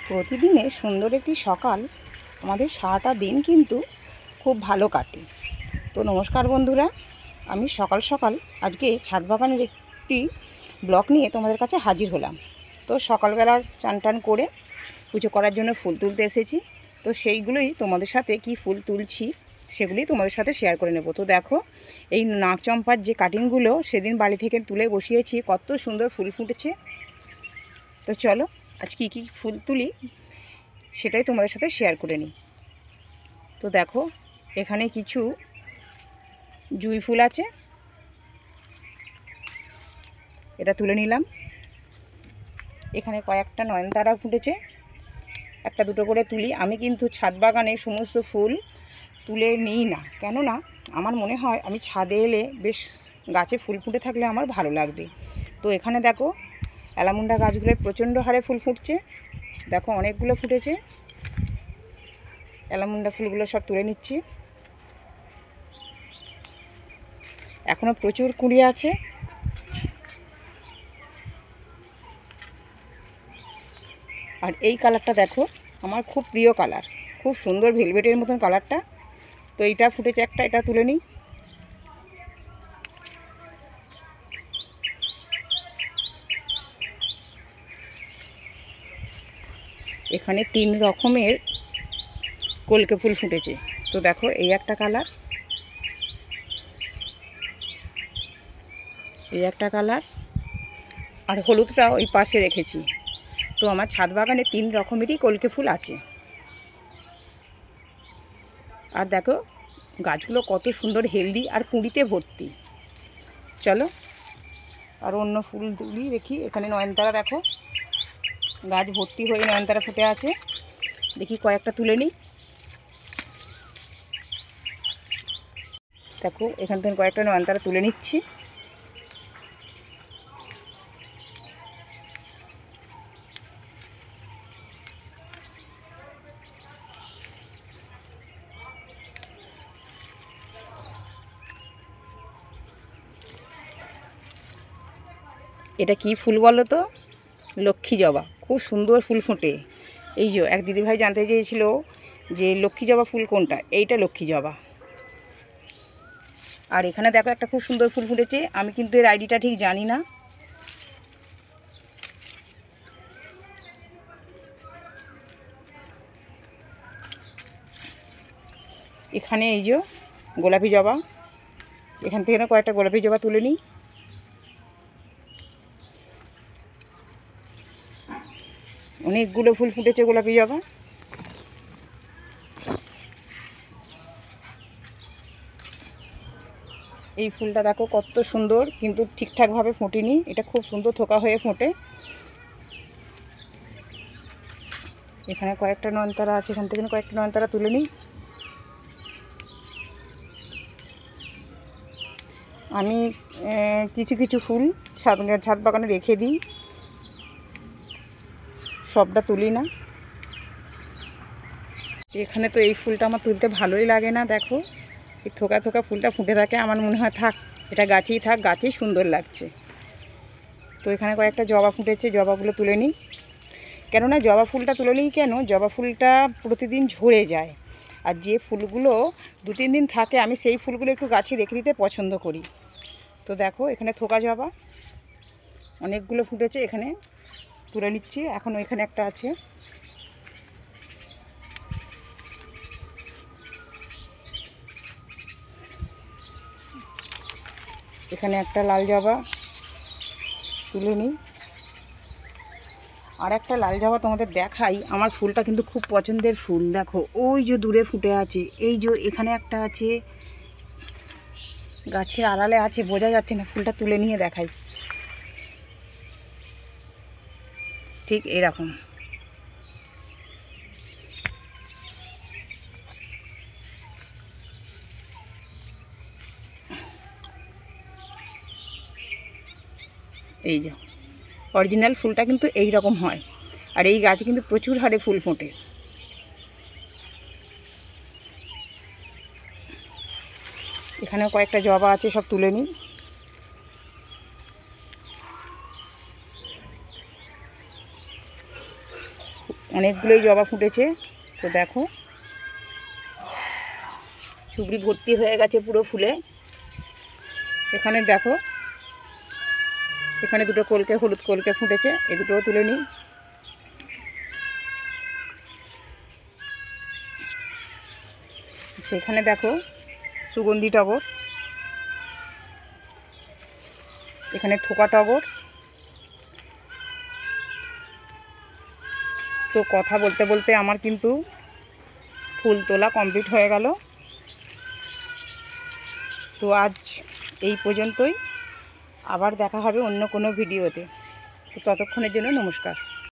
প্রতিদিনের সুন্দর একটি সকাল আমাদের সারাটা দিন কিন্তু খুব ভালো কাটে। তো নমস্কার বন্ধুরা, আমি সকাল সকাল আজকে ছাদ বাগানের একটি ব্লগ নিয়ে তোমাদের কাছে হাজির হলাম। তো সকালবেলা চান টান করে পুজো করার জন্য ফুল তুলতে এসেছি। তো সেইগুলোই তোমাদের সাথে কি ফুল তুলছি সেগুলি তোমাদের সাথে শেয়ার করে নেব। তো দেখো, এই নাক চম্পার যে কাটিংগুলো সেদিন বাড়ি থেকে তুলে বসিয়েছি, কত সুন্দর ফুল ফুটেছে। তো চলো আজ কী কী ফুল তুলি সেটাই তোমাদের সাথে শেয়ার করে নিই। তো দেখো, এখানে কিছু জুঁই ফুল আছে, এটা তুলে নিলাম। এখানে কয়েকটা নয়নতারা ফুটেছে, একটা দুটো করে তুলি। আমি কিন্তু ছাদ বাগানে সমস্ত ফুল তুলে নিই না, কেননা আমার মনে হয় আমি ছাদে এলে বেশ গাছে ফুল ফুটে থাকলে আমার ভালো লাগবে। তো এখানে দেখো, অ্যালামুন্ডা গাছগুলোয় প্রচণ্ড হারে ফুল ফুটছে। দেখো অনেকগুলো ফুটেছে, অ্যালামুন্ডা ফুলগুলো সব তুলে নিচ্ছি। এখনও প্রচুর কুঁড়ি আছে। আর এই কালারটা দেখো, আমার খুব প্রিয় কালার, খুব সুন্দর ভেলভেটের মতন কালারটা। তো এইটা ফুটেছে একটা, এটা তুলে নিই। এখানে 3 রকমের কলকে ফুল ফুটেছে। তো দেখো, এই একটা কালার, এই একটা কালার, আর হলুদটা ওই পাশে রেখেছি। তো আমার ছাদ বাগানে 3 রকমেরই কলকে ফুল আছে। আর দেখো গাছগুলো কত সুন্দর হেলদি আর কুঁড়িতে ভর্তি। চলো আর অন্য ফুল তুলি দেখি। এখানে নয়নতারা দেখো, গাছ ভর্তি হয়ে নয়নতারা ফুটে আছে। দেখি কয়েকটা তুলে নিই। দেখো এখান থেকে কয়েকটা নয়নতারা তুলে নিচ্ছি। এটা কি ফুল বলো তো? লক্ষ্মী জবা। খুব সুন্দর ফুল ফোটে। এই যে এক দিদিভাই জানতে চেয়েছিল যে লক্ষ্মী জবা ফুল কোনটা, এইটা লক্ষ্মী জবা। আর এখানে দেখো একটা খুব সুন্দর ফুল ফুটেছে, আমি কিন্তু এর আইডিটা ঠিক জানি না। এখানে এই যে গোলাপি জবা, এখান থেকে না কয়েকটা গোলাপি জবা তুলে নিই। অনেকগুলো ফুল ফুটেছে গোলাপি জবা। এই ফুলটা দেখো কত সুন্দর, কিন্তু ঠিকঠাকভাবে ফোটেনি, এটা খুব সুন্দর থোকা হয়ে ফোটে। এখানে কয়েকটা নয়নতারা আছে, এখান থেকে কয়েকটা নয়নতারা তুলে নিই। আমি কিছু কিছু ফুল ছাদ বাগানে রেখে দিই, সবটা তুলি না। এখানে তো এই ফুলটা আমার তুলতে ভালোই লাগে না। দেখো এই থোকা থোকা ফুলটা ফুটে থাকে, আমার মনে হয় থাক, এটা গাছেই থাক, গাছেই সুন্দর লাগছে। তো এখানে কয়েকটা জবা ফুটেছে, জবাগুলো তুলে নিই। কেননা জবা ফুলটা তুলে নিই কেন, জবা ফুলটা প্রতিদিন ঝরে যায়, আর যে ফুলগুলো 2-3 দিন থাকে আমি সেই ফুলগুলো একটু গাছে রেখে দিতে পছন্দ করি। তো দেখো এখানে থোকা জবা অনেকগুলো ফুটেছে, এখানে তুলে নিচ্ছি। এখন এখানে একটা আছে। এখানে একটা লাল জবা তুলে নিই। আর একটা লাল জবা তোমাদের দেখাই, আমার ফুলটা কিন্তু খুব পছন্দের ফুল। দেখো ওই যে দূরে ফুটে আছে, এই যে এখানে একটা আছে, গাছের আড়ালে আছে, বোঝা যাচ্ছে না। ফুলটা তুলে নিয়ে দেখাই, ঠিক এরকম। এই যে অরিজিনাল ফুলটা কিন্তু এই রকম হয়, আর এই গাছে কিন্তু প্রচুর হারে ফুল ফোটে। এখানেও কয়েকটা জবা আছে, সব তুলে নিই। অনেকগুলোই জবা ফুটেছে। তো দেখো চুবড়ি ভর্তি হয়ে গেছে পুরো ফুলে। এখানে দেখো, এখানে দুটো কলকে, হলুদ কলকে ফুটেছে, এই দুটোও তুলে নিই। আচ্ছা, এখানে দেখো সুগন্ধি টগর, এখানে থোকা টগর। তো কথা বলতে বলতে আমার কিন্তু ফুল তোলা কমপ্লিট হয়ে গেল। তো আজ এই পর্যন্তই, আবার দেখা হবে অন্য কোনো ভিডিওতে। তো ততক্ষণের জন্য নমস্কার।